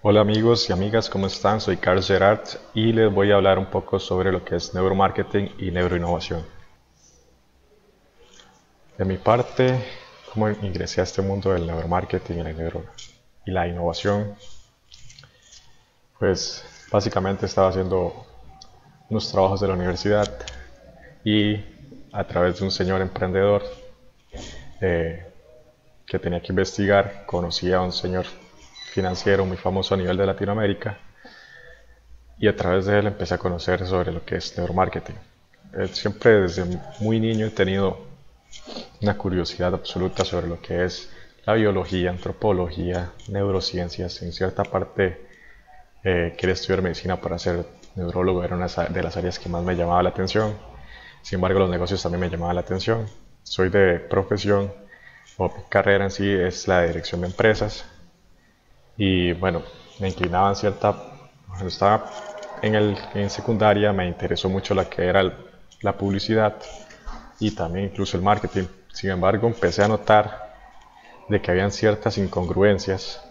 Hola amigos y amigas, ¿cómo están? Soy Carlos Gerard y les voy a hablar un poco sobre lo que es neuromarketing y neuroinnovación. De mi parte, cómo ingresé a este mundo del neuromarketing y la innovación, pues básicamente estaba haciendo unos trabajos de la universidad y a través de un señor emprendedor eh, que tenía que investigar, conocí a un señor financiero muy famoso a nivel de Latinoamérica y a través de él empecé a conocer sobre lo que es neuromarketing. Siempre desde muy niño he tenido una curiosidad absoluta sobre lo que es la biología, antropología, neurociencias. En cierta parte quería estudiar medicina para ser neurólogo, era una de las áreas que más me llamaba la atención. Sin embargo, los negocios también me llamaban la atención. Soy de profesión, o mi carrera en sí es la de dirección de empresas. Y bueno, me inclinaba en cierta. Cuando estaba en secundaria me interesó mucho la que era la publicidad y también incluso el marketing. Sin embargo, empecé a notar de que habían ciertas incongruencias.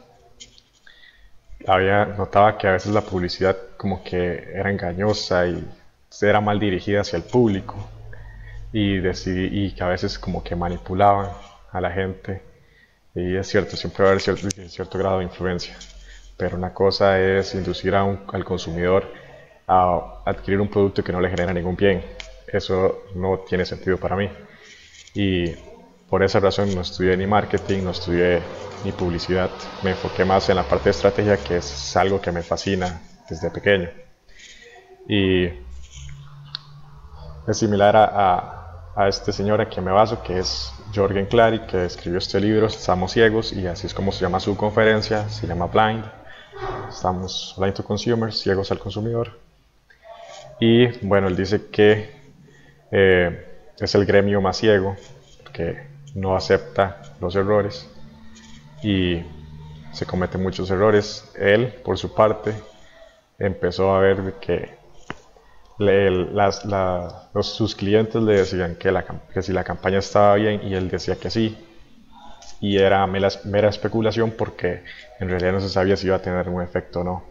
Notaba que a veces la publicidad como que era engañosa y era mal dirigida hacia el público y que a veces como que manipulaban a la gente. Y es cierto, siempre va a haber cierto grado de influencia. Pero una cosa es inducir al consumidor a adquirir un producto que no le genera ningún bien. Eso no tiene sentido para mí. Y por esa razón no estudié ni marketing, no estudié ni publicidad. Me enfoqué más en la parte de estrategia, que es algo que me fascina desde pequeño. Y es similar a este señor a quien me baso, que es Jürgen Clary, que escribió este libro, Estamos ciegos, y así es como se llama su conferencia, se llama Blind. Estamos blind to consumers, ciegos al consumidor. Y bueno, él dice que es el gremio más ciego, que no acepta los errores y se cometen muchos errores. Él, por su parte, empezó a ver que sus clientes le decían que si la campaña estaba bien y él decía que sí, y era mera especulación porque en realidad no se sabía si iba a tener un efecto o no.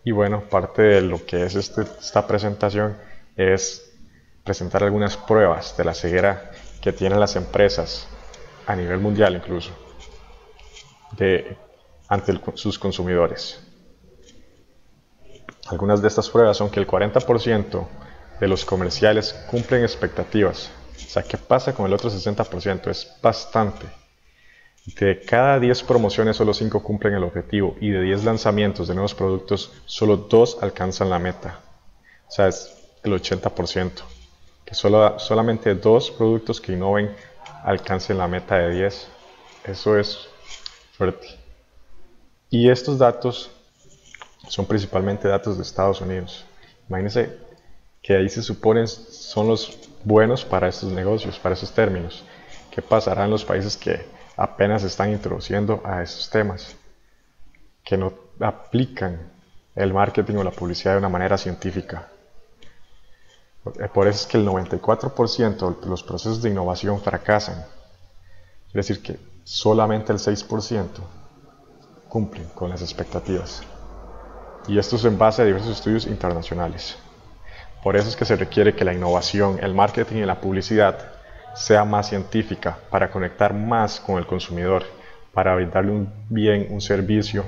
Y bueno, parte de lo que es esta presentación es presentar algunas pruebas de la ceguera que tienen las empresas a nivel mundial incluso ante sus consumidores. Algunas de estas pruebas son que el 40% de los comerciales cumplen expectativas. O sea, ¿qué pasa con el otro 60%? Es bastante. De cada 10 promociones, solo 5 cumplen el objetivo y de 10 lanzamientos de nuevos productos, solo 2 alcanzan la meta. O sea, es el 80%. Que solamente 2 productos que innoven alcancen la meta de 10. Eso es fuerte. Y estos datos son principalmente datos de Estados Unidos. Imagínense que ahí se suponen son los buenos para estos negocios, para esos términos. ¿Qué pasará en los países que apenas están introduciendo a esos temas? Que no aplican el marketing o la publicidad de una manera científica. Por eso es que el 94% de los procesos de innovación fracasan. Es decir, que solamente el 6% cumplen con las expectativas. Y esto es en base a diversos estudios internacionales. Por eso es que se requiere que la innovación, el marketing y la publicidad sea más científica para conectar más con el consumidor, para brindarle un bien, un servicio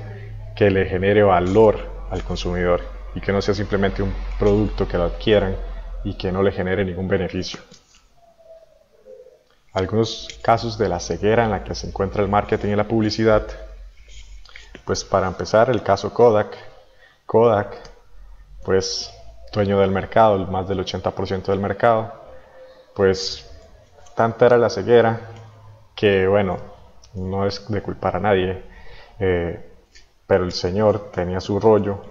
que le genere valor al consumidor y que no sea simplemente un producto que lo adquieran y que no le genere ningún beneficio. Algunos casos de la ceguera en la que se encuentra el marketing y la publicidad, pues para empezar el caso Kodak. Kodak, pues dueño del mercado, más del 80% del mercado, pues tanta era la ceguera que bueno, no es de culpar a nadie, pero el señor tenía su rollo,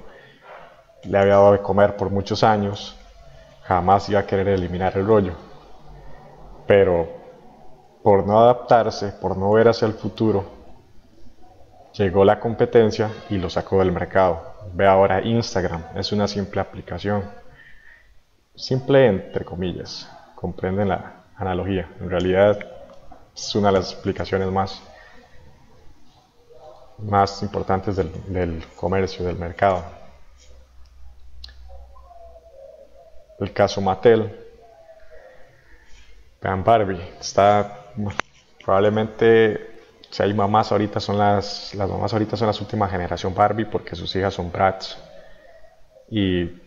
le había dado de comer por muchos años, jamás iba a querer eliminar el rollo, pero por no adaptarse, por no ver hacia el futuro, llegó la competencia y lo sacó del mercado. Ve ahora Instagram, es una simple aplicación, simple entre comillas, comprenden la analogía, en realidad es una de las aplicaciones más. más importantes del comercio, del mercado. El caso Mattel. Vean, Barbie está, bueno, probablemente, si hay mamás ahorita, son las mamás ahorita son las últimas generación Barbie porque sus hijas son Bratz. Y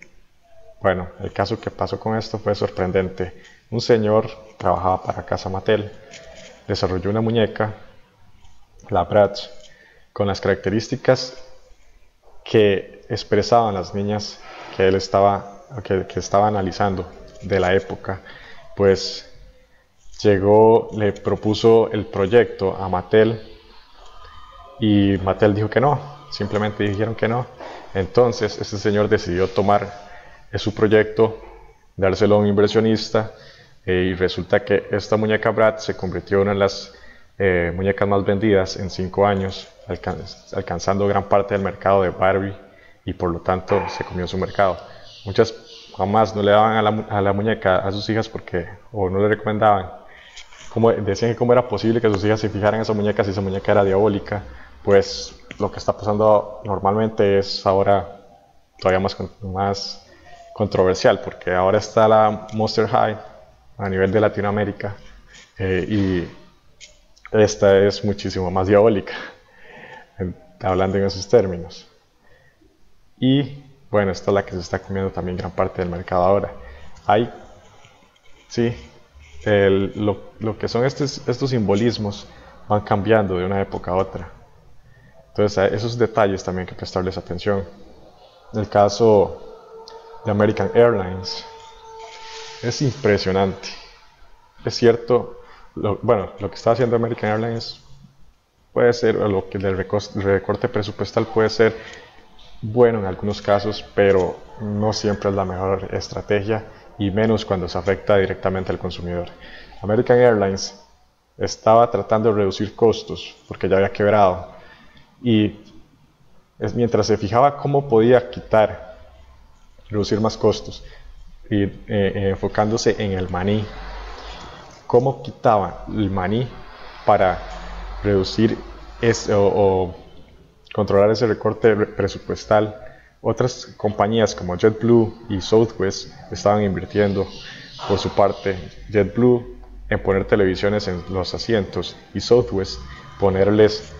bueno, el caso que pasó con esto fue sorprendente. Un señor trabajaba para Casa Mattel, desarrolló una muñeca, la Bratz, con las características que expresaban las niñas que él que estaba analizando de la época. Pues llegó, le propuso el proyecto a Mattel y Mattel dijo que no, simplemente dijeron que no. Entonces este señor decidió tomar su proyecto, dárselo a un inversionista y resulta que esta muñeca Bratz se convirtió en una de las muñecas más vendidas en 5 años, alcanzando gran parte del mercado de Barbie y por lo tanto se comió su mercado. Muchas mamás no le daban a la muñeca a sus hijas o no le recomendaban. Decían que cómo era posible que sus hijas se fijaran en esa muñeca si esa muñeca era diabólica. Pues lo que está pasando normalmente es ahora todavía más controversial, porque ahora está la Monster High a nivel de Latinoamérica y esta es muchísimo más diabólica, hablando en esos términos. Y bueno, esta es la que se está comiendo también gran parte del mercado ahora. Sí, lo que son estos simbolismos van cambiando de una época a otra. Entonces a esos detalles también hay que prestarles atención. El caso de American Airlines es impresionante. Es cierto, lo que está haciendo American Airlines puede ser, lo que del recorte presupuestal puede ser bueno en algunos casos, pero no siempre es la mejor estrategia y menos cuando se afecta directamente al consumidor. American Airlines estaba tratando de reducir costos porque ya había quebrado y mientras se fijaba cómo podía reducir más costos y enfocándose en el maní, cómo quitaba el maní para reducir o controlar ese recorte presupuestal. Otras compañías como JetBlue y Southwest estaban invirtiendo por su parte. JetBlue en poner televisiones en los asientos y Southwest ponerles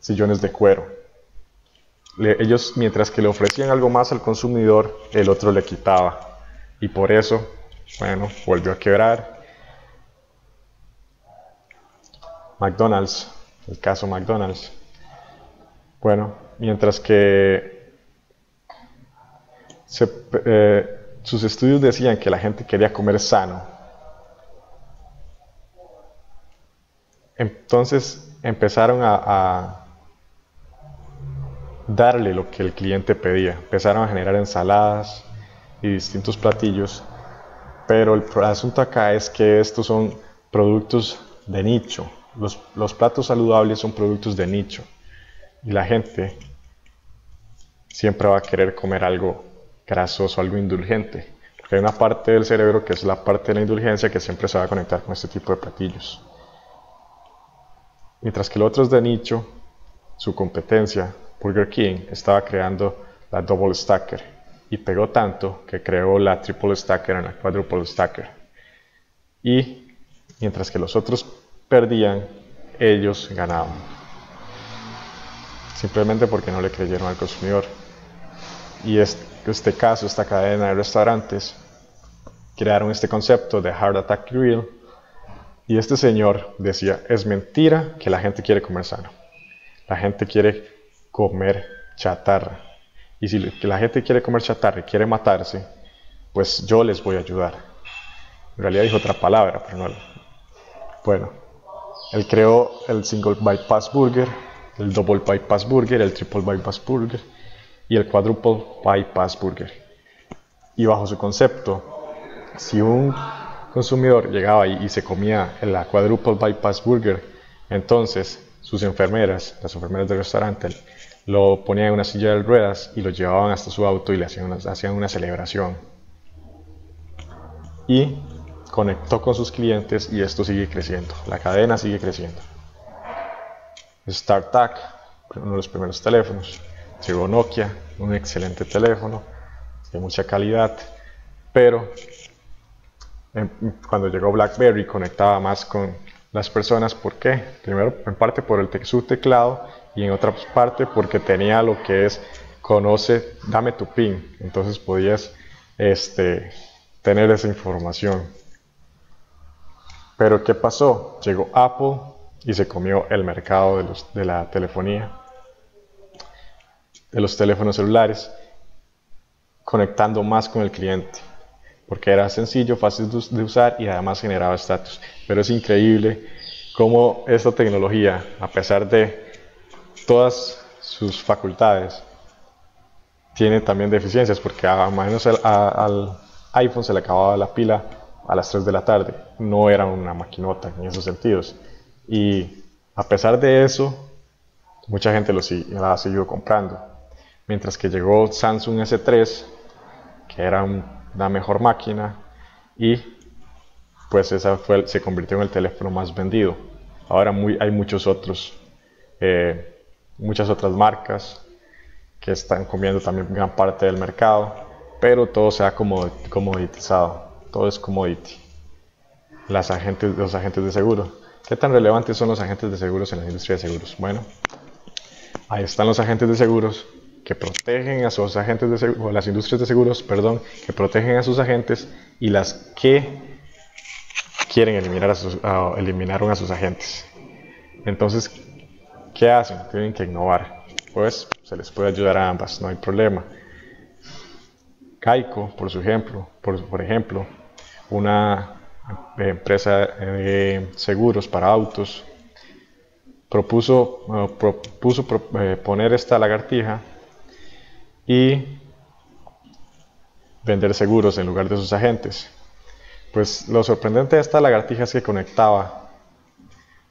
sillones de cuero. Ellos, mientras que le ofrecían algo más al consumidor, el otro le quitaba y por eso, bueno, volvió a quebrar. McDonald's, el caso McDonald's. Bueno, mientras que sus estudios decían que la gente quería comer sano, entonces empezaron a darle lo que el cliente pedía. Empezaron a generar ensaladas y distintos platillos, pero el asunto acá es que estos son productos de nicho. Los platos saludables son productos de nicho. Y la gente siempre va a querer comer algo grasoso, algo indulgente. Porque hay una parte del cerebro que es la parte de la indulgencia que siempre se va a conectar con este tipo de platillos. Mientras que el otro es de nicho, su competencia, Burger King, estaba creando la Double Stacker. Y pegó tanto que creó la Triple Stacker y la Quadruple Stacker. Y mientras que los otros perdían, ellos ganaban. Simplemente porque no le creyeron al consumidor. Y este caso, esta cadena de restaurantes, crearon este concepto de Heart Attack Grill. Y este señor decía, es mentira que la gente quiere comer sano. La gente quiere comer chatarra. Y si la gente quiere comer chatarra y quiere matarse, pues yo les voy a ayudar. En realidad dijo otra palabra, pero no. Bueno, él creó el Single Bypass Burger, el Double Bypass Burger, el Triple Bypass Burger y el Quadruple Bypass Burger. Y bajo su concepto, si un consumidor llegaba y se comía la Quadruple Bypass Burger, entonces sus enfermeras, las enfermeras del restaurante, lo ponían en una silla de ruedas y lo llevaban hasta su auto y le hacían una celebración. Y conectó con sus clientes y esto sigue creciendo, la cadena sigue creciendo. StarTAC, uno de los primeros teléfonos. Llegó Nokia, un excelente teléfono de mucha calidad, pero cuando llegó BlackBerry conectaba más con las personas. ¿Por qué? Primero, en parte por su teclado, y en otra parte porque tenía lo que es dame tu PIN. Entonces podías tener esa información. Pero ¿qué pasó? Llegó Apple y se comió el mercado de la telefonía, de los teléfonos celulares, conectando más con el cliente, porque era sencillo, fácil de usar y además generaba estatus. Pero es increíble cómo esta tecnología, a pesar de todas sus facultades, tiene también deficiencias, porque a menos al iPhone se le acababa la pila a las 3 de la tarde. No era una maquinota en esos sentidos. Y a pesar de eso, mucha gente la ha seguido comprando. Mientras que llegó Samsung S3, que era una mejor máquina, y pues se convirtió en el teléfono más vendido. Ahora hay muchas otras marcas que están comiendo también gran parte del mercado, pero todo se ha comoditizado, todo es commodity. Los agentes de seguro. ¿Qué tan relevantes son los agentes de seguros en la industria de seguros? Bueno, ahí están los agentes de seguros que protegen a sus agentes de seguros, o las industrias de seguros, perdón, que protegen a sus agentes, y las que quieren eliminaron a sus agentes. Entonces, ¿qué hacen? Tienen que innovar. Pues se les puede ayudar a ambas, no hay problema. Geico, por ejemplo, una empresa de seguros para autos, propuso poner esta lagartija y vender seguros en lugar de sus agentes. Pues lo sorprendente de esta lagartija es que conectaba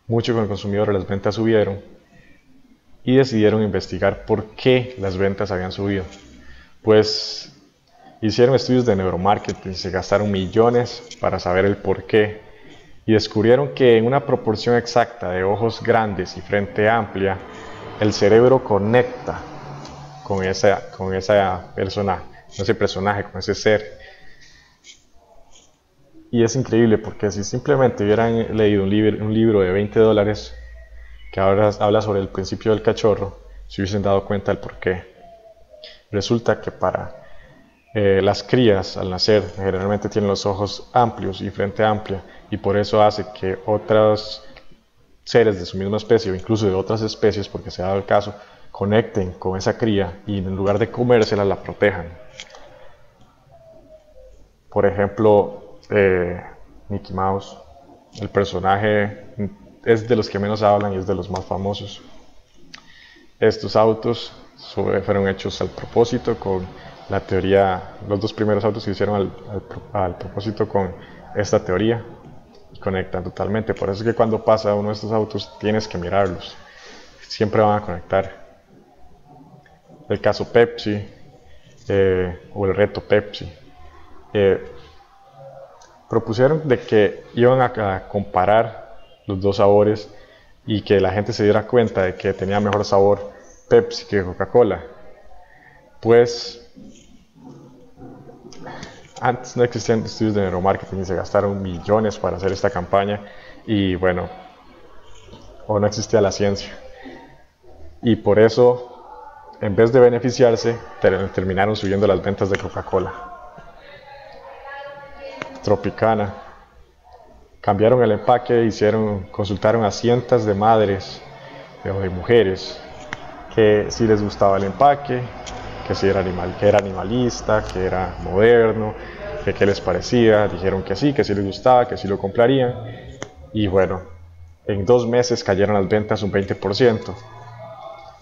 mucho con el consumidor, las ventas subieron, y decidieron investigar por qué las ventas habían subido. Pues hicieron estudios de neuromarketing, se gastaron millones para saber el por qué, y descubrieron que en una proporción exacta de ojos grandes y frente amplia, el cerebro conecta con esa persona, con ese personaje, con ese ser. Y es increíble, porque si simplemente hubieran leído un libro de $20 que ahora habla sobre el principio del cachorro, se hubiesen dado cuenta del por qué. Resulta que para las crías al nacer generalmente tienen los ojos amplios y frente amplia, y por eso hace que otros seres de su misma especie, o incluso de otras especies, porque se ha dado el caso, conecten con esa cría y en lugar de comérsela la protejan. Por ejemplo, Mickey Mouse, el personaje es de los que menos hablan y es de los más famosos. Estos autos fueron hechos al propósito con la teoría, los dos primeros autos se hicieron al propósito con esta teoría y conectan totalmente. Por eso es que cuando pasa uno de estos autos tienes que mirarlos, siempre van a conectar. El caso Pepsi o el reto Pepsi, propusieron de que iban a comparar los dos sabores y que la gente se diera cuenta de que tenía mejor sabor Pepsi que Coca-Cola. Pues antes no existían estudios de neuromarketing y se gastaron millones para hacer esta campaña, y bueno, o no existía la ciencia, y por eso en vez de beneficiarse terminaron subiendo las ventas de Coca-Cola. Tropicana, cambiaron el empaque, consultaron a cientos de madres o de mujeres que si les gustaba el empaque, que era animalista, que era moderno, que qué les parecía. Dijeron que sí les gustaba, que sí lo comprarían, y bueno, en 2 meses cayeron las ventas un 20%.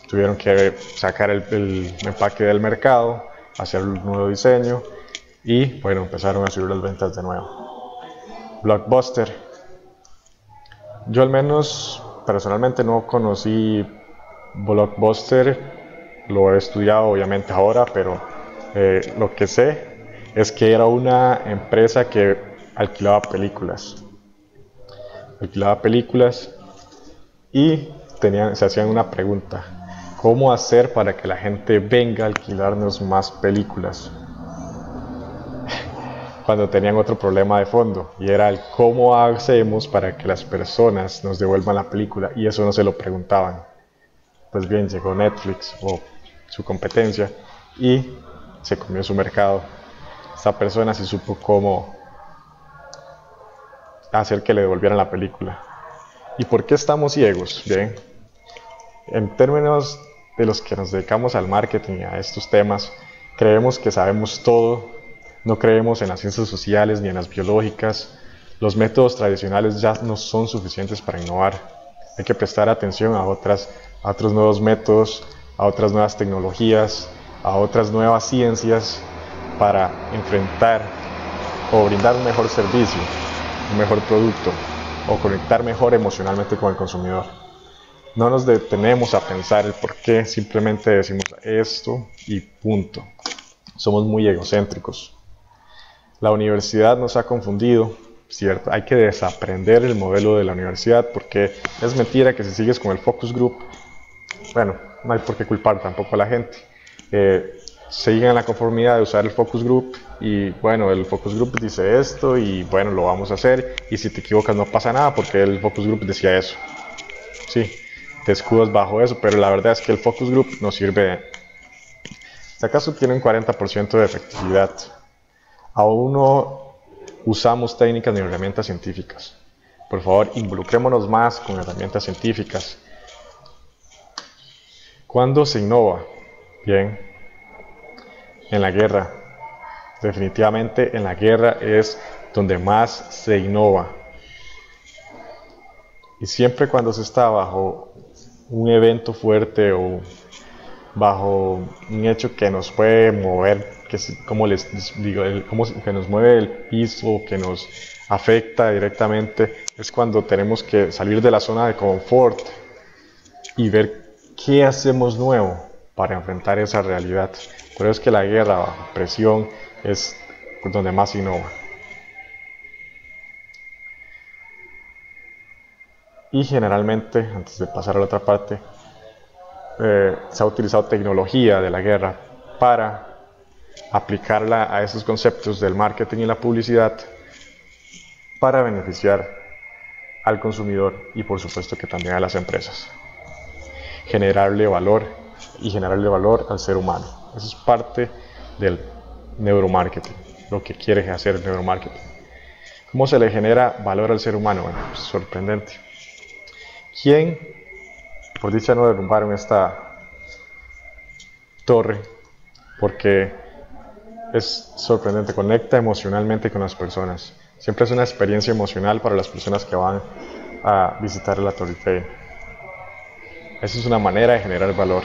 Tuvieron que sacar el empaque del mercado, hacer un nuevo diseño, y bueno, empezaron a subir las ventas de nuevo. Blockbuster, yo al menos personalmente no conocí Blockbuster, lo he estudiado obviamente ahora, pero lo que sé es que era una empresa que alquilaba películas y se hacían una pregunta: ¿cómo hacer para que la gente venga a alquilarnos más películas? Cuando tenían otro problema de fondo, y era el cómo hacemos para que las personas nos devuelvan la película, y eso no se lo preguntaban. Pues bien, llegó Netflix o su competencia y se comió su mercado. Esta persona sí supo cómo hacer que le devolvieran la película. ¿Y por qué estamos ciegos? Bien, en términos de los que nos dedicamos al marketing y a estos temas, creemos que sabemos todo. No creemos en las ciencias sociales ni en las biológicas. Los métodos tradicionales ya no son suficientes para innovar. Hay que prestar atención a otros nuevos métodos, a otras nuevas tecnologías, a otras nuevas ciencias para enfrentar o brindar un mejor servicio, un mejor producto o conectar mejor emocionalmente con el consumidor. No nos detenemos a pensar el por qué, simplemente decimos esto y punto. Somos muy egocéntricos. La universidad nos ha confundido, ¿cierto? Hay que desaprender el modelo de la universidad, porque es mentira que si sigues con el focus group, bueno, no hay por qué culpar tampoco a la gente. Siguen en la conformidad de usar el focus group y bueno, el focus group dice esto y bueno, lo vamos a hacer, y si te equivocas no pasa nada porque el focus group decía eso. Sí, te escudas bajo eso, pero la verdad es que el focus group no sirve. Si acaso tiene un 40% de efectividad, aún no usamos técnicas ni herramientas científicas. Por favor, involucrémonos más con herramientas científicas. ¿Cuándo se innova? Bien, en la guerra. Definitivamente en la guerra es donde más se innova. Y siempre cuando se está bajo un evento fuerte o bajo un hecho que nos puede mover, como les digo, que nos mueve el piso, que nos afecta directamente, es cuando tenemos que salir de la zona de confort y ver qué hacemos nuevo para enfrentar esa realidad. Por eso es que la guerra bajo presión es donde más innova. Y generalmente, antes de pasar a la otra parte, se ha utilizado tecnología de la guerra para aplicarla a esos conceptos del marketing y la publicidad para beneficiar al consumidor y por supuesto que también a las empresas. Generarle valor y generarle valor al ser humano. Eso es parte del neuromarketing, lo que quiere hacer el neuromarketing. ¿Cómo se le genera valor al ser humano? Bueno, pues sorprendente. ¿Quién, por dicha, no derrumbaron esta torre? Porque es sorprendente, conecta emocionalmente con las personas. Siempre es una experiencia emocional para las personas que van a visitar la Torre Eiffel. Esa es una manera de generar valor,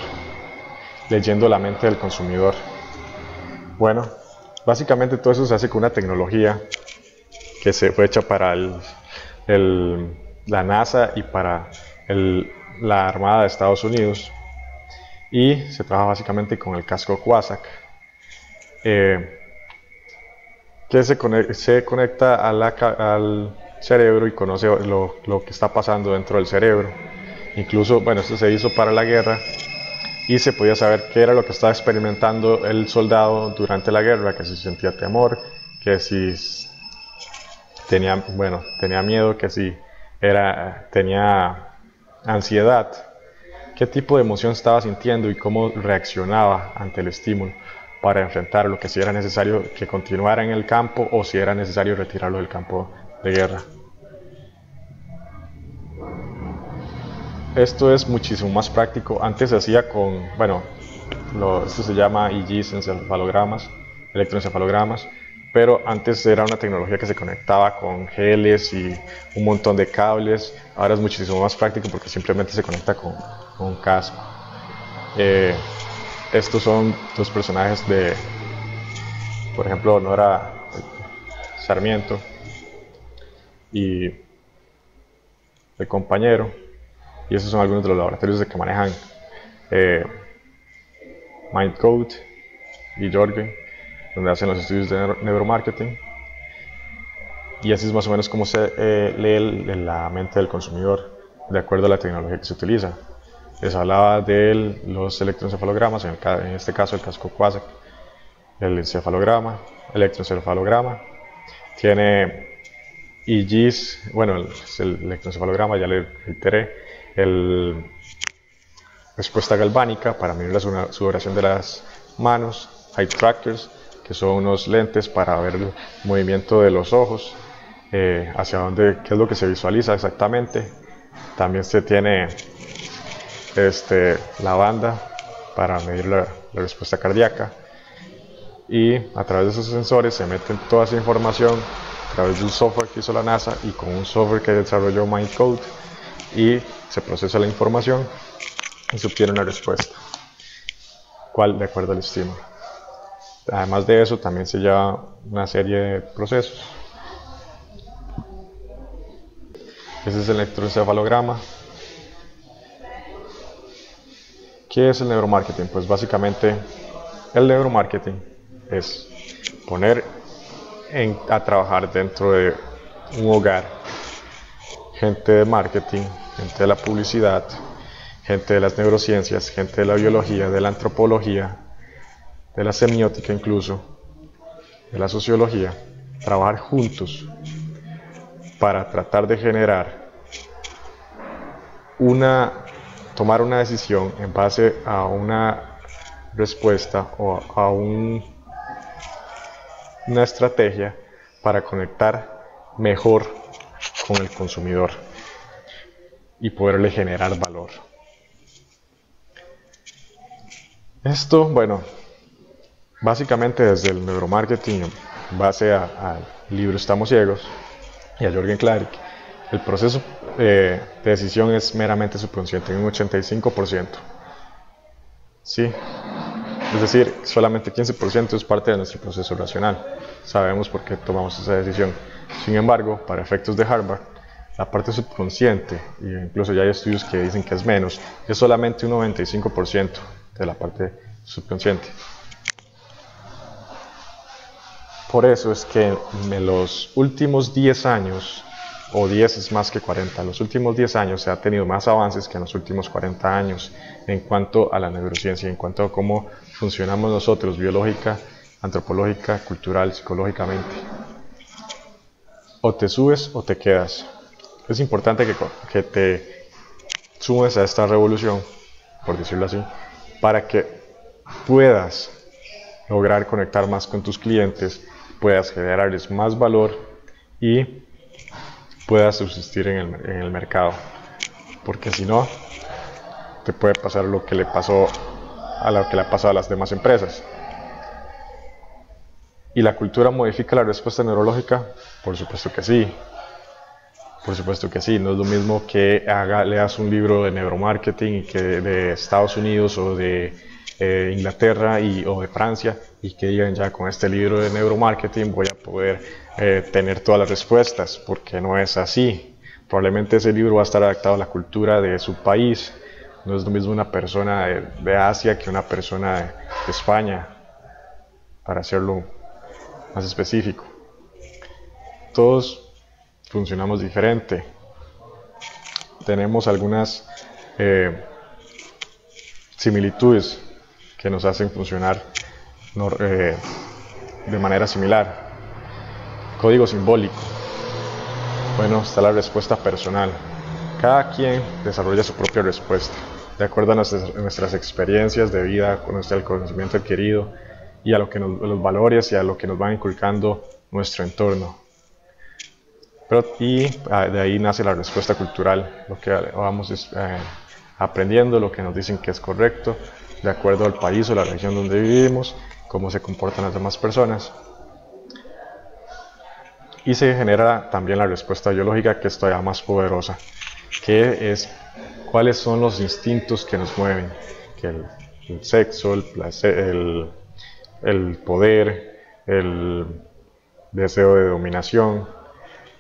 leyendo la mente del consumidor. Bueno, básicamente todo eso se hace con una tecnología que se fue hecha para la NASA y para la Armada de Estados Unidos, y se trabaja básicamente con el casco Quasar, que se conecta al cerebro y conoce lo que está pasando dentro del cerebro. Incluso, bueno, esto se hizo para la guerra y se podía saber qué era lo que estaba experimentando el soldado durante la guerra, que si sentía temor, que si tenía miedo, que si tenía ansiedad, qué tipo de emoción estaba sintiendo y cómo reaccionaba ante el estímulo para enfrentarlo, que si era necesario que continuara en el campo o si era necesario retirarlo del campo de guerra. Esto es muchísimo más práctico. Antes se hacía con, esto se llama EEGs, electroencefalogramas, pero antes era una tecnología que se conectaba con geles y un montón de cables. Ahora es muchísimo más práctico porque simplemente se conecta con un casco. Estos son dos personajes de, por ejemplo, Nora Sarmiento y el compañero, y esos son algunos de los laboratorios que manejan MindCode y Jorgen, donde hacen los estudios de neuromarketing. Y así es más o menos como se lee la mente del consumidor de acuerdo a la tecnología que se utiliza. les hablaba de los electroencefalogramas, en este caso el casco Quasar, el encefalograma, electroencefalograma, tiene EEGs, bueno, el electroencefalograma, ya le reiteré, el respuesta galvánica para medir la sudoración de las manos, eye trackers, que son unos lentes para ver el movimiento de los ojos, hacia dónde, qué es lo que se visualiza exactamente. También se tiene la banda para medir la respuesta cardíaca, y a través de esos sensores se mete toda esa información a través de un software que hizo la NASA y con un software que desarrolló MindCode, y se procesa la información y se obtiene una respuesta, cual de acuerdo al estímulo. Además de eso, también se lleva una serie de procesos. Ese es el electroencefalograma. ¿Qué es el neuromarketing? Pues básicamente el neuromarketing es poner a trabajar dentro de un hogar gente de marketing, gente de la publicidad, gente de las neurociencias, gente de la biología, de la antropología, de la semiótica incluso, de la sociología, trabajar juntos para tratar de tomar una decisión en base a una respuesta o a una estrategia para conectar mejor con el consumidor y poderle generar valor. Esto, bueno, básicamente desde el neuromarketing, en base al libro Estamos Ciegos y a Jürgen Klarik, el proceso de decisión es meramente subconsciente, en un 85%. ¿Sí? Es decir, solamente 15% es parte de nuestro proceso racional. Sabemos por qué tomamos esa decisión. Sin embargo, para efectos de Harvard, la parte subconsciente, e incluso ya hay estudios que dicen que es menos, es solamente un 95% de la parte subconsciente. Por eso es que en los últimos 10 años, o 10 es más que 40, en los últimos 10 años se ha tenido más avances que en los últimos 40 años en cuanto a la neurociencia, en cuanto a cómo funcionamos nosotros, biológica, antropológica, cultural, psicológicamente. O te subes o te quedas. Es importante que te sumes a esta revolución, por decirlo así, para que puedas lograr conectar más con tus clientes, puedas generarles más valor y puedas subsistir en el mercado. Porque si no, te puede pasar lo que le pasó a las demás empresas. ¿Y la cultura modifica la respuesta neurológica? Por supuesto que sí. Por supuesto que sí. No es lo mismo que leas un libro de neuromarketing y que de Estados Unidos o de Inglaterra o de Francia, y que digan, ya con este libro de neuromarketing voy a poder tener todas las respuestas, porque no es así. Probablemente ese libro va a estar adaptado a la cultura de su país. No es lo mismo una persona de Asia que una persona de España, para hacerlo más específico. Todos funcionamos diferente. Tenemos algunas similitudes que nos hacen funcionar de manera similar. Código simbólico. Bueno, está la respuesta personal. Cada quien desarrolla su propia respuesta, de acuerdo a nuestras experiencias de vida, con el conocimiento adquirido y a los valores y a lo que nos van inculcando nuestro entorno. De ahí nace la respuesta cultural, lo que vamos aprendiendo, lo que nos dicen que es correcto, de acuerdo al país o la región donde vivimos, cómo se comportan las demás personas. Y se genera también la respuesta biológica, que es todavía más poderosa, que es cuáles son los instintos que nos mueven, que el sexo, el placer, el poder, el deseo de dominación,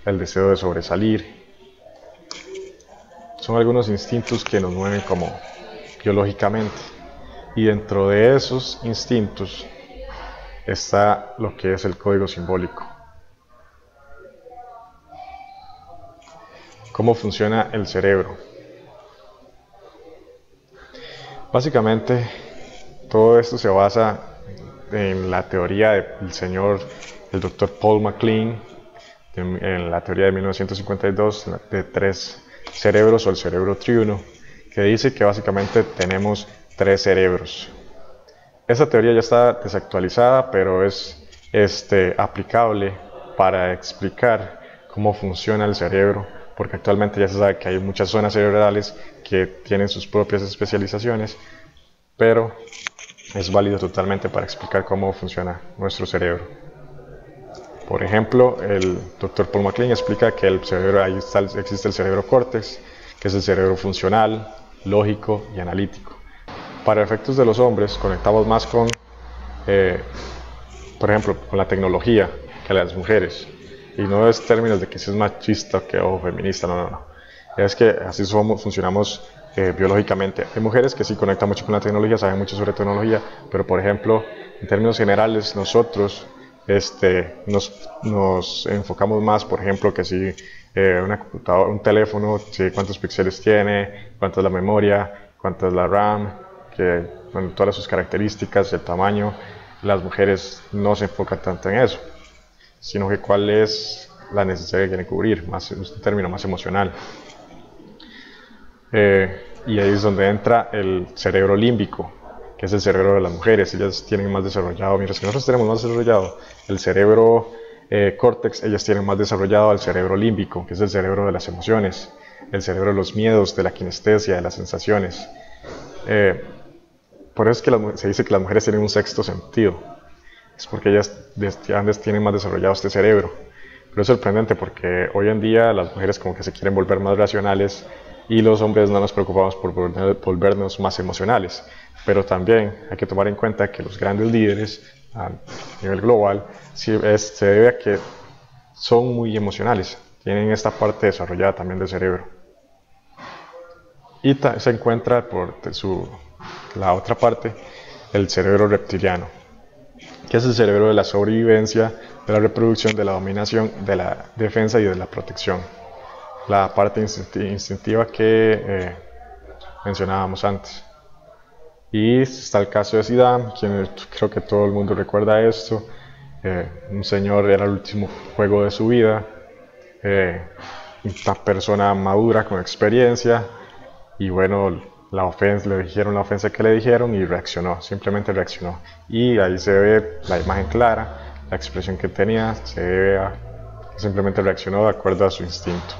el deseo de sobresalir. Son algunos instintos que nos mueven como biológicamente, y dentro de esos instintos está lo que es el código simbólico. ¿Cómo funciona el cerebro? Básicamente, todo esto se basa en la teoría el doctor Paul MacLean, en la teoría de 1952 de tres cerebros o el cerebro triuno, que dice que básicamente tenemos tres cerebros. Esa teoría ya está desactualizada, pero es aplicable para explicar cómo funciona el cerebro, porque actualmente ya se sabe que hay muchas zonas cerebrales que tienen sus propias especializaciones, pero es válido totalmente para explicar cómo funciona nuestro cerebro. Por ejemplo, el Dr. Paul MacLean explica que existe el cerebro córtex, que es el cerebro funcional, lógico y analítico. Para efectos de los hombres, conectamos más con, por ejemplo, con la tecnología que las mujeres. Y no es términos de que si es machista o feminista, no. Es que así funcionamos biológicamente. Hay mujeres que sí conectan mucho con la tecnología, saben mucho sobre tecnología, pero por ejemplo, en términos generales, nosotros nos enfocamos más, por ejemplo, que si una computadora, un teléfono, si cuántos píxeles tiene, cuánta es la memoria, cuánta es la RAM, todas sus características, el tamaño. Las mujeres no se enfocan tanto en eso, sino que cuál es la necesidad que quieren cubrir, más un término más emocional. Y ahí es donde entra el cerebro límbico, que es el cerebro de las mujeres. Ellas tienen más desarrollado, mientras que nosotros tenemos más desarrollado el cerebro córtex, ellas tienen más desarrollado el cerebro límbico, que es el cerebro de las emociones, el cerebro de los miedos, de la kinestesia, de las sensaciones. Por eso es que se dice que las mujeres tienen un sexto sentido, es porque ellas tienen más desarrollado este cerebro. Pero es sorprendente porque hoy en día las mujeres como que se quieren volver más racionales y los hombres no nos preocupamos por volvernos más emocionales. Pero también hay que tomar en cuenta que los grandes líderes a nivel global se debe a que son muy emocionales, tienen esta parte desarrollada también del cerebro. Y se encuentra por la otra parte el cerebro reptiliano, que es el cerebro de la sobrevivencia, de la reproducción, de la dominación, de la defensa y de la protección. La parte instintiva que mencionábamos antes. Y está el caso de Zidane, quien creo que todo el mundo recuerda esto. Un señor, era el último juego de su vida, una persona madura con experiencia, y bueno, le dijeron la ofensa que le dijeron y reaccionó, simplemente reaccionó. Y ahí se ve la imagen clara, la expresión que tenía, se debe a que simplemente reaccionó de acuerdo a su instinto.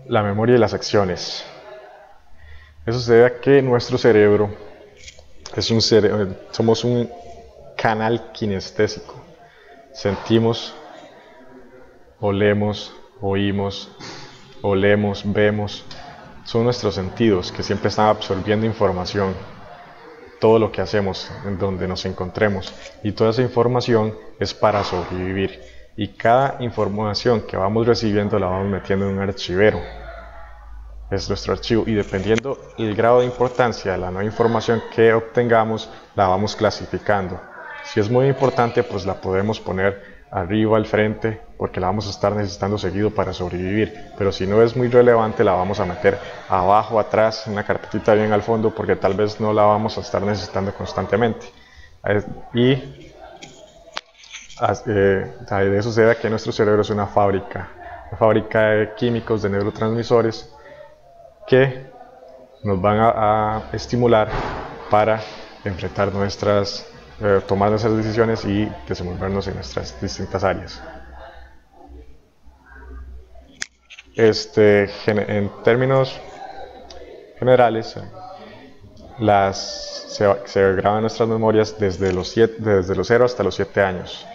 La memoria y las acciones. Eso se debe a que nuestro cerebro somos un canal kinestésico. Sentimos, olemos, oímos, vemos. Son nuestros sentidos que siempre están absorbiendo información. Todo lo que hacemos, en donde nos encontremos. Y toda esa información es para sobrevivir. Y cada información que vamos recibiendo la vamos metiendo en un archivero. Es nuestro archivo, y dependiendo el grado de importancia de la nueva información que obtengamos, la vamos clasificando. Si es muy importante, pues la podemos poner arriba al frente, porque la vamos a estar necesitando seguido para sobrevivir. Pero si no es muy relevante, la vamos a meter abajo, atrás, en una carpetita bien al fondo, porque tal vez no la vamos a estar necesitando constantemente. Y de eso se da que nuestro cerebro es una fábrica de químicos, de neurotransmisores, que nos van a estimular para enfrentar tomar nuestras decisiones y desenvolvernos en nuestras distintas áreas. En términos generales, se graban nuestras memorias desde los 0 hasta los 7 años,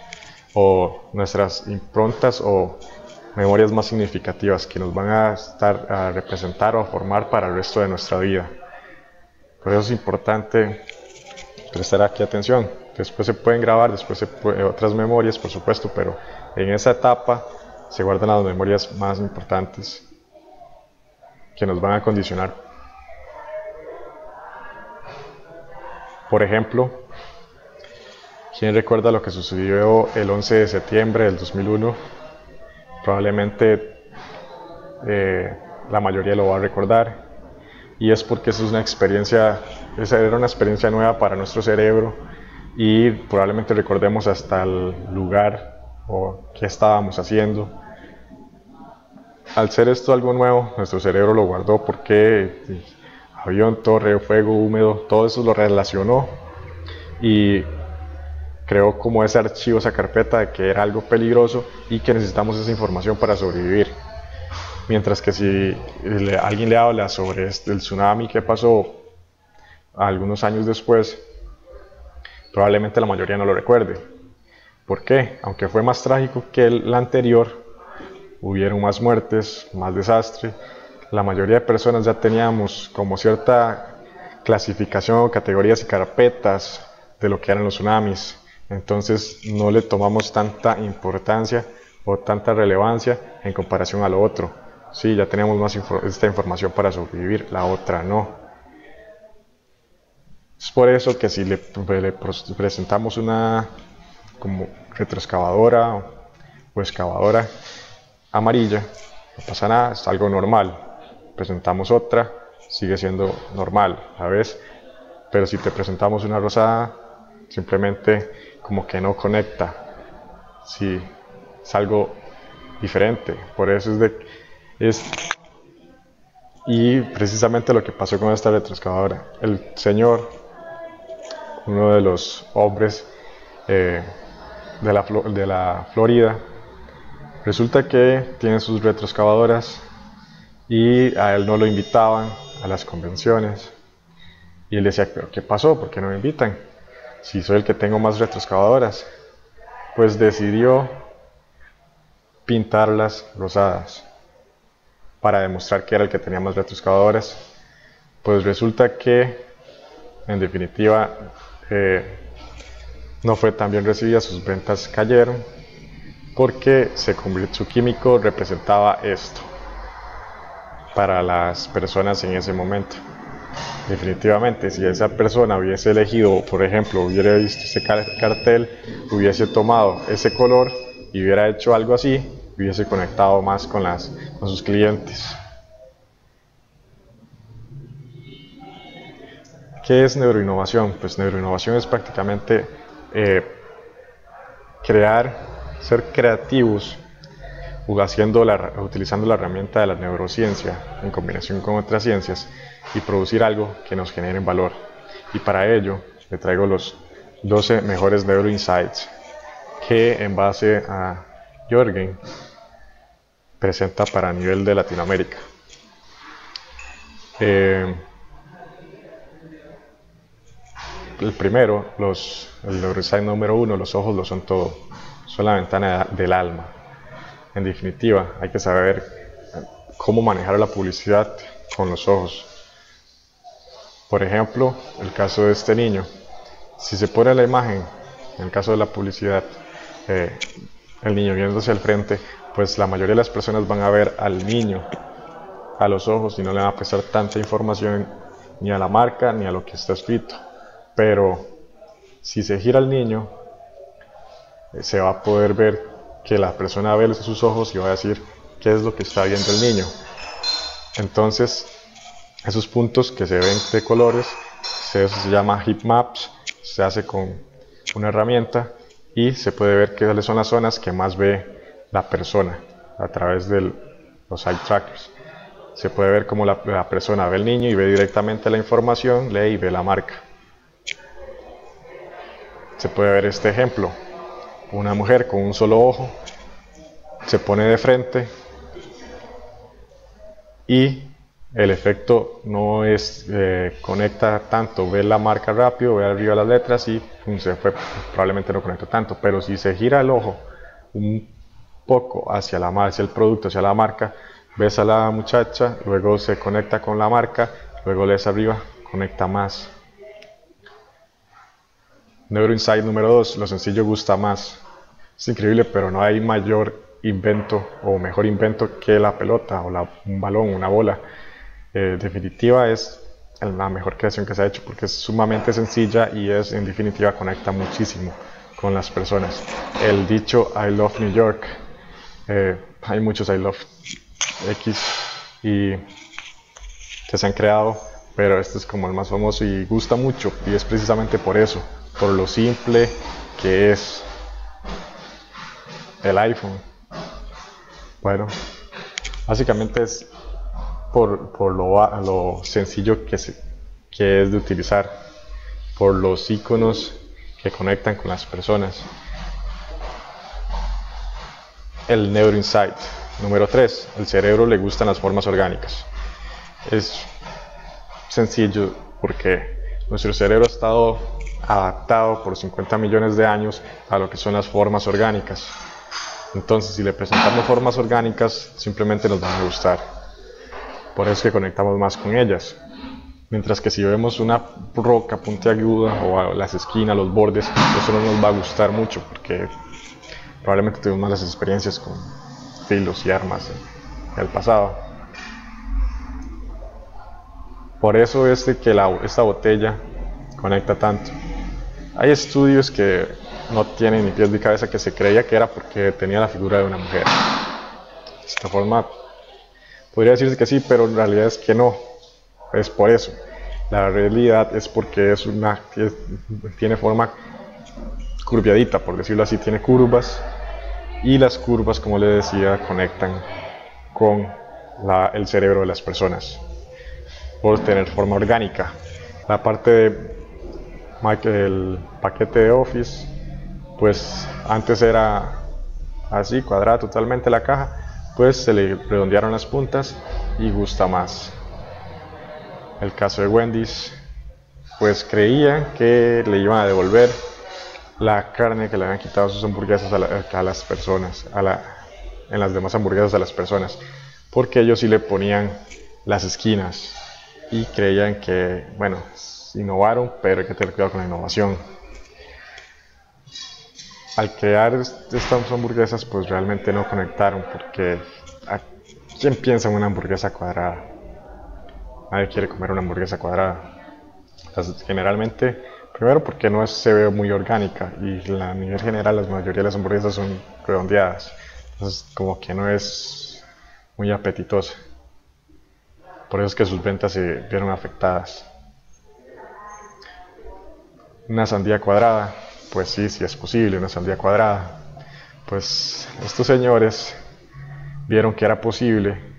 o nuestras improntas o memorias más significativas que nos van a representar o a formar para el resto de nuestra vida. Por eso es importante prestar aquí atención. Después se pueden grabar, otras memorias, por supuesto, pero en esa etapa se guardan las memorias más importantes que nos van a condicionar. Por ejemplo, ¿quién recuerda lo que sucedió el 11 de septiembre del 2001? Probablemente la mayoría lo va a recordar. y es porque eso es una experiencia, esa era una experiencia nueva para nuestro cerebro y probablemente recordemos hasta el lugar o qué estábamos haciendo. Al ser esto algo nuevo, nuestro cerebro lo guardó porque avión, torre, fuego, húmedo, todo eso lo relacionó y creó como ese archivo, esa carpeta de que era algo peligroso y que necesitamos esa información para sobrevivir. Mientras que si alguien le habla sobre el tsunami que pasó algunos años después, probablemente la mayoría no lo recuerde. ¿Por qué? Aunque fue más trágico que el anterior, hubieron más muertes, más desastre, la mayoría de personas ya teníamos como cierta clasificación, categorías y carpetas de lo que eran los tsunamis. Entonces no le tomamos tanta importancia o tanta relevancia en comparación a lo otro. Sí, ya teníamos más esta información para sobrevivir, la otra no. Es por eso que si le presentamos una como retroexcavadora o excavadora amarilla, no pasa nada, es algo normal. Presentamos otra, sigue siendo normal, ¿sabes? Pero si te presentamos una rosada, simplemente como que no conecta. Sí, es algo diferente. Por eso y precisamente lo que pasó con esta retroexcavadora. El señor, uno de los hombres de la Florida, resulta que tiene sus retroexcavadoras y a él no lo invitaban a las convenciones. Y él decía, ¿pero qué pasó? ¿Por qué no me invitan? Si soy el que tengo más retroexcavadoras. Pues decidió pintarlas rosadas para demostrar que era el que tenía más retroexcavadoras. Pues resulta que, en definitiva, no fue tan bien recibida, sus ventas cayeron porque su químico representaba esto para las personas en ese momento. Definitivamente, si esa persona hubiese elegido, por ejemplo, hubiera visto ese cartel, hubiese tomado ese color y hubiera hecho algo así, hubiese conectado más con sus clientes. ¿Qué es neuroinnovación? Pues neuroinnovación es prácticamente ser creativos utilizando la herramienta de la neurociencia en combinación con otras ciencias y producir algo que nos genere valor. Y para ello le traigo los 12 mejores neuroinsights que en base a Jorgen presenta para nivel de Latinoamérica. El primero, el neuroinsight número 1, los ojos lo son todo, son la ventana del alma. En definitiva, hay que saber cómo manejar la publicidad con los ojos. Por ejemplo, el caso de este niño. Si se pone la imagen, en el caso de la publicidad, el niño viéndose al frente, pues la mayoría de las personas van a ver al niño a los ojos y no le van a prestar tanta información ni a la marca ni a lo que está escrito. Pero si se gira el niño, se va a poder ver que la persona ve sus ojos y va a decir qué es lo que está viendo el niño. Entonces, esos puntos que se ven de colores, eso se llama heat maps, se hace con una herramienta y se puede ver cuáles son las zonas que más ve la persona a través de los eye trackers. Se puede ver cómo la persona ve el niño y ve directamente la información, lee y ve la marca. Se puede ver este ejemplo. Una mujer con un solo ojo se pone de frente y el efecto no es conecta tanto, ve la marca rápido, ve arriba las letras y se fue, probablemente no conecta tanto, pero si se gira el ojo un poco hacia el producto, hacia la marca, ves a la muchacha, luego se conecta con la marca, luego lees arriba, conecta más. Neuroinsight número 2, lo sencillo gusta más. Es increíble, pero no hay mayor invento o mejor invento que la pelota o un balón, una bola. Definitiva es la mejor creación que se ha hecho porque es sumamente sencilla y en definitiva conecta muchísimo con las personas. El dicho I love New York, hay muchos I love X y que se han creado pero este es como el más famoso y gusta mucho, y es precisamente por eso, por lo simple que es el iPhone. Bueno, básicamente es por lo sencillo que es de utilizar, por los iconos que conectan con las personas. El NeuroInsight número 3, el cerebro le gustan las formas orgánicas. Es sencillo porque nuestro cerebro ha estado adaptado por 50 millones de años a lo que son las formas orgánicas. Entonces, si le presentamos formas orgánicas, simplemente nos van a gustar. Por eso es que conectamos más con ellas. Mientras que si vemos una roca puntiaguda o a las esquinas, los bordes, eso no nos va a gustar mucho porque probablemente tuvimos malas experiencias con filos y armas en el pasado. Por eso es de que esta botella conecta tanto. Hay estudios que no tienen ni pies ni cabeza, que se creía que era porque tenía la figura de una mujer. De esta forma podría decirse que sí, pero en realidad es que no. Es por eso. La realidad es porque tiene forma curviadita, por decirlo así, tiene curvas, y las curvas, como les decía, conectan con el cerebro de las personas por tener forma orgánica. La parte del paquete de Office, pues antes era así, cuadrada totalmente la caja, pues se le redondearon las puntas y gusta más. El caso de Wendy's, pues creían que le iban a devolver la carne que le habían quitado sus hamburguesas a las personas, en las demás hamburguesas a las personas, porque ellos sí le ponían las esquinas y creían que, bueno, innovaron, pero hay que tener cuidado con la innovación. Al crear estas hamburguesas, pues realmente no conectaron, porque ¿quién piensa en una hamburguesa cuadrada? Nadie quiere comer una hamburguesa cuadrada. Entonces, generalmente, primero porque no se ve muy orgánica, y a nivel general la mayoría de las hamburguesas son redondeadas, entonces como que no es muy apetitosa. Por eso es que sus ventas se vieron afectadas. Una sandía cuadrada, pues sí es posible, una sandía cuadrada. Pues estos señores vieron que era posible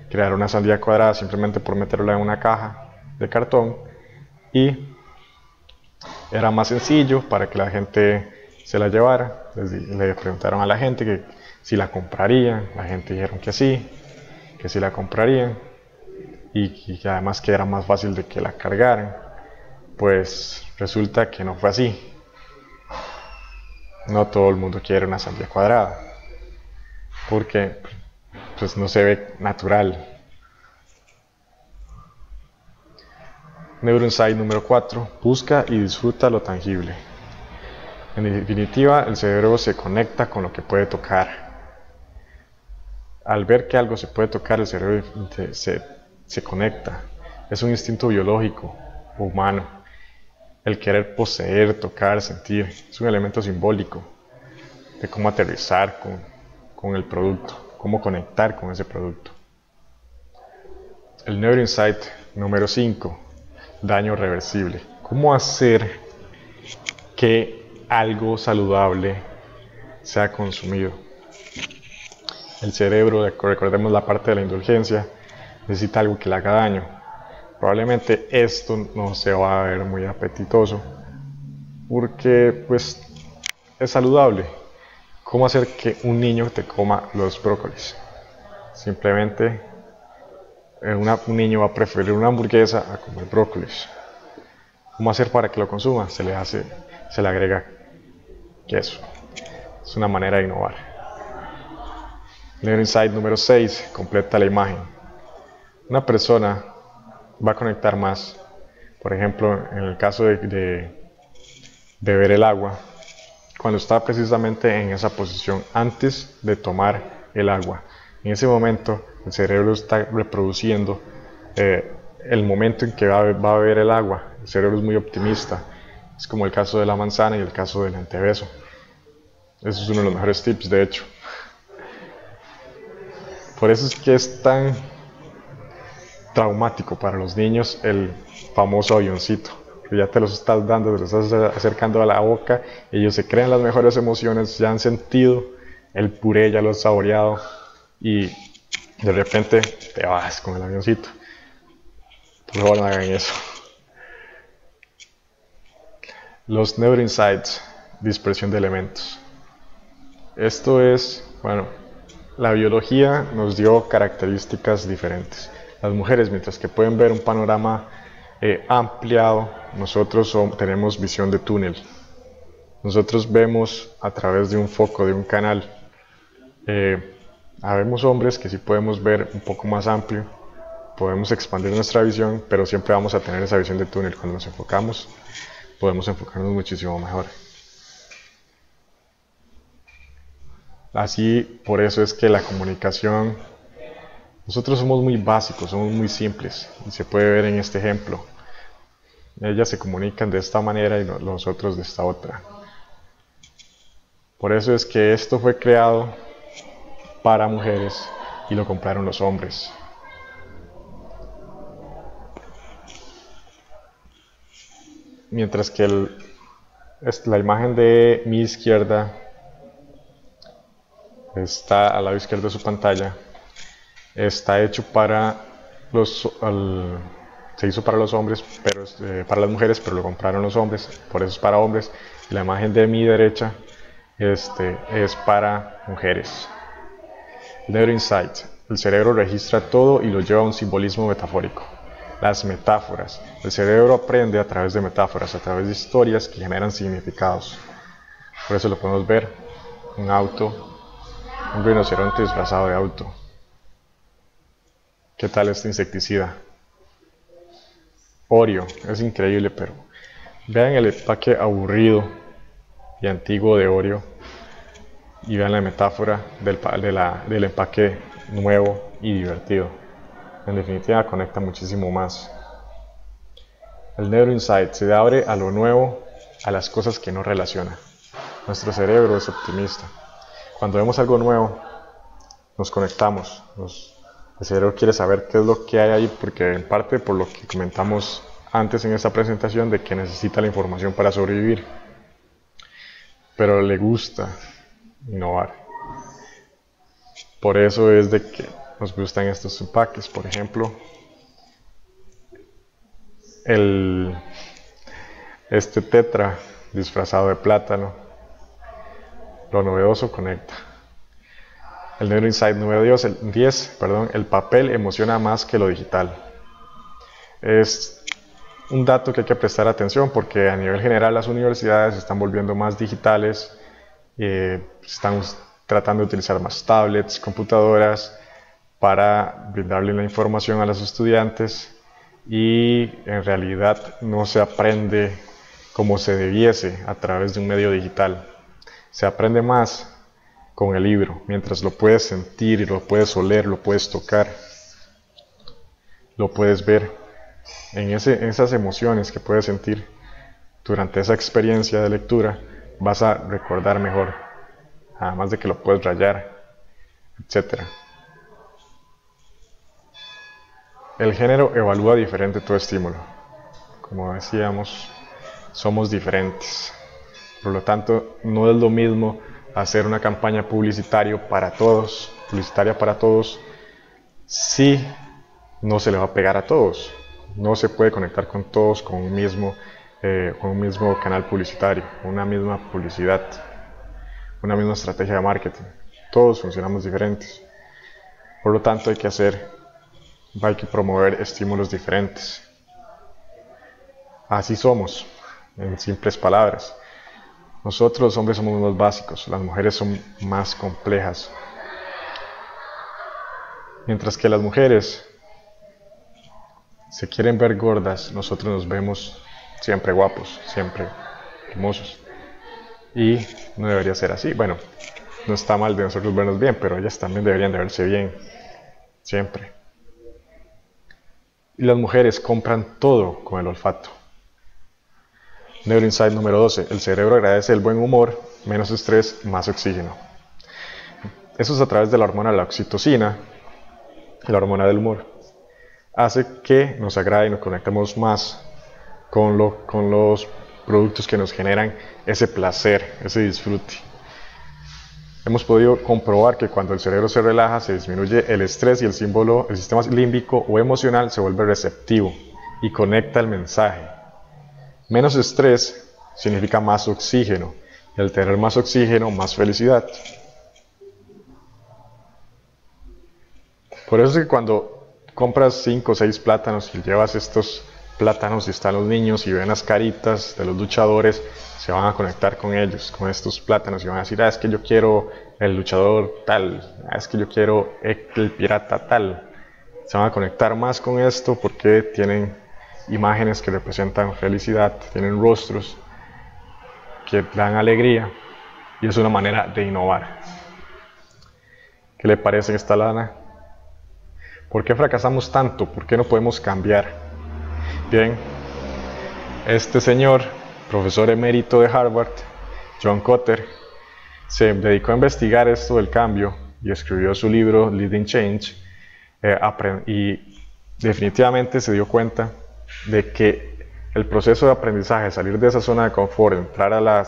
crear una sandía cuadrada simplemente por meterla en una caja de cartón, y era más sencillo para que la gente se la llevara. Le preguntaron a la gente que si la comprarían, la gente dijeron que sí la comprarían, y que además que era más fácil de que la cargaran. Pues resulta que no fue así. No todo el mundo quiere una sandía cuadrada, porque pues no se ve natural. NeuroInsight número 4, busca y disfruta lo tangible. En definitiva, el cerebro se conecta con lo que puede tocar. Al ver que algo se puede tocar, el cerebro se conecta. Es un instinto biológico, humano. El querer poseer, tocar, sentir, es un elemento simbólico de cómo aterrizar con el producto, cómo conectar con ese producto. El NeuroInsight número 5, daño reversible. ¿Cómo hacer que algo saludable sea consumido? El cerebro, recordemos la parte de la indulgencia, necesita algo que le haga daño. Probablemente esto no se va a ver muy apetitoso, porque pues es saludable. ¿Cómo hacer que un niño te coma los brócolis? Simplemente un niño va a preferir una hamburguesa a comer brócolis. ¿Cómo hacer para que lo consuma? Se le agrega queso. Es una manera de innovar. NeuroInsight número 6, completa la imagen. Una persona va a conectar más, por ejemplo, en el caso de beber el agua, cuando está precisamente en esa posición antes de tomar el agua. En ese momento el cerebro está reproduciendo el momento en que va a beber el agua. El cerebro es muy optimista. Es como el caso de la manzana y el caso del antebeso. Eso es uno de los mejores tips, de hecho. Por eso es que es tan traumático para los niños el famoso avioncito. Que ya te los estás dando, te los estás acercando a la boca, ellos se crean las mejores emociones, ya han sentido el puré, ya lo han saboreado y de repente te vas con el avioncito. Por favor, no hagan eso. Los neuroinsights, dispersión de elementos. Esto es, bueno, la biología nos dio características diferentes. Las mujeres, mientras que pueden ver un panorama ampliado, nosotros tenemos visión de túnel. Nosotros vemos a través de un foco, de un canal. Habemos hombres que sí podemos ver un poco más amplio, podemos expandir nuestra visión, pero siempre vamos a tener esa visión de túnel. Cuando nos enfocamos, podemos enfocarnos muchísimo mejor. Así, por eso es que la comunicación, nosotros somos muy básicos, somos muy simples, y se puede ver en este ejemplo. Ellas se comunican de esta manera y nosotros de esta otra. Por eso es que esto fue creado para mujeres y lo compraron los hombres. Mientras que la imagen de mi izquierda está al lado izquierdo de su pantalla, está hecho para se hizo para los hombres, pero para las mujeres, pero lo compraron los hombres, por eso es para hombres. Y la imagen de mi derecha es para mujeres. Neuroinsight: el cerebro registra todo y lo lleva a un simbolismo metafórico. Las metáforas: el cerebro aprende a través de metáforas, a través de historias que generan significados. Por eso lo podemos ver: un auto, un rinoceronte disfrazado de auto. ¿Qué tal este insecticida? Oreo, es increíble, pero vean el empaque aburrido y antiguo de Oreo y vean la metáfora del empaque nuevo y divertido. En definitiva, conecta muchísimo más. El Neuroinsight se abre a lo nuevo, a las cosas que no relaciona. Nuestro cerebro es optimista. Cuando vemos algo nuevo, nos conectamos. El cerebro quiere saber qué es lo que hay ahí, porque en parte por lo que comentamos antes en esta presentación, de que necesita la información para sobrevivir. Pero le gusta innovar. Por eso es de que nos gustan estos empaques. Por ejemplo, este tetra disfrazado de plátano. Lo novedoso conecta. El Neuroinsight número 10, el papel emociona más que lo digital. Es un dato que hay que prestar atención, porque a nivel general las universidades se están volviendo más digitales, están tratando de utilizar más tablets, computadoras para brindarle la información a los estudiantes, y en realidad no se aprende como se debiese a través de un medio digital. Se aprende más con el libro, mientras lo puedes sentir, lo puedes oler, lo puedes tocar, lo puedes ver. En esas emociones que puedes sentir durante esa experiencia de lectura, vas a recordar mejor, además de que lo puedes rayar, etc. El género evalúa diferente todo estímulo. Como decíamos, somos diferentes. Por lo tanto, no es lo mismo hacer una campaña publicitaria para todos, si no se le va a pegar a todos. No se puede conectar con todos con un mismo canal publicitario, una misma publicidad, una misma estrategia de marketing. Todos funcionamos diferentes. Por lo tanto, hay que promover estímulos diferentes. Así somos, en simples palabras. Nosotros los hombres somos más básicos, las mujeres son más complejas. Mientras que las mujeres se quieren ver gordas, nosotros nos vemos siempre guapos, siempre hermosos. Y no debería ser así. Bueno, no está mal de nosotros vernos bien, pero ellas también deberían de verse bien, siempre. Y las mujeres compran todo con el olfato. Neuroinsight número 12. El cerebro agradece el buen humor, menos estrés, más oxígeno. Eso es a través de la hormona la oxitocina, la hormona del humor. hace que nos agrade y nos conectemos más con los productos que nos generan ese placer, ese disfrute. Hemos podido comprobar que cuando el cerebro se relaja, se disminuye el estrés y el sistema límbico o emocional se vuelve receptivo y conecta el mensaje. Menos estrés significa más oxígeno, y al tener más oxígeno, más felicidad. Por eso es que cuando compras 5 o 6 plátanos y llevas estos plátanos y están los niños y ven las caritas de los luchadores, se van a conectar con ellos, con estos plátanos, y van a decir, es que yo quiero el luchador tal, es que yo quiero el pirata tal. Se van a conectar más con esto porque tienen imágenes que representan felicidad, tienen rostros que dan alegría, y es una manera de innovar. ¿Qué le parece esta lana? ¿Por qué fracasamos tanto? ¿Por qué no podemos cambiar? Bien, este señor, profesor emérito de Harvard, John Kotter, se dedicó a investigar esto del cambio y escribió su libro Leading Change, y definitivamente se dio cuenta de que el proceso de aprendizaje, salir de esa zona de confort, entrar a la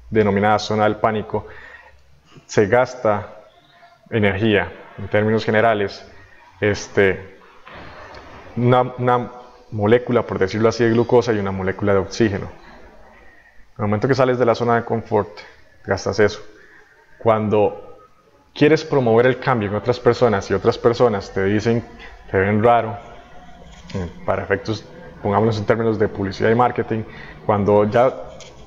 denominada zona del pánico, se gasta energía. En términos generales, una molécula, por decirlo así, de glucosa y una molécula de oxígeno. En el momento que sales de la zona de confort, gastas eso. Cuando quieres promover el cambio en otras personas y otras personas te dicen, te ven raro, para efectos, pongámoslo en términos de publicidad y marketing, cuando ya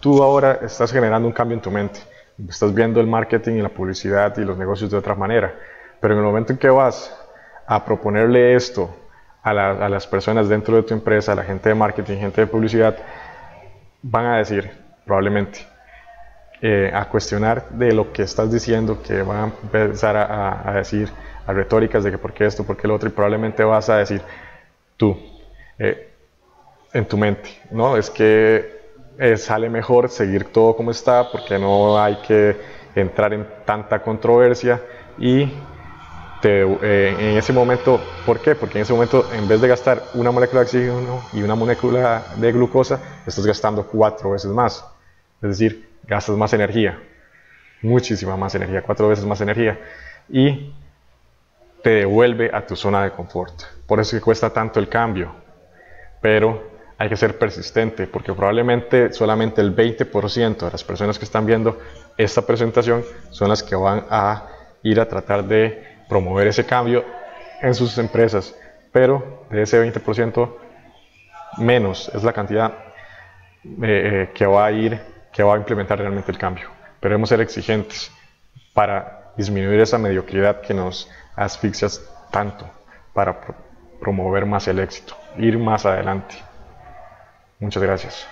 tú ahora estás generando un cambio en tu mente, estás viendo el marketing y la publicidad y los negocios de otra manera, pero en el momento en que vas a proponerle esto a las personas dentro de tu empresa, a la gente de marketing, gente de publicidad, van a decir, probablemente, a cuestionar de lo que estás diciendo, que van a empezar a decir, a retóricas de que por qué esto, por qué lo otro, y probablemente vas a decir tú, en tu mente, no, es que sale mejor seguir todo como está, porque no hay que entrar en tanta controversia, y en ese momento, ¿por qué? Porque en ese momento, en vez de gastar una molécula de oxígeno y una molécula de glucosa, estás gastando 4 veces más. Es decir, gastas más energía, muchísima más energía, 4 veces más energía, y te devuelve a tu zona de confort. Por eso es que cuesta tanto el cambio, pero hay que ser persistente, porque probablemente solamente el 20% de las personas que están viendo esta presentación son las que van a ir a tratar de promover ese cambio en sus empresas, pero de ese 20% menos es la cantidad que va a implementar realmente el cambio. Pero debemos ser exigentes para disminuir esa mediocridad que nos asfixia tanto, para promover más el éxito, ir más adelante. Muchas gracias.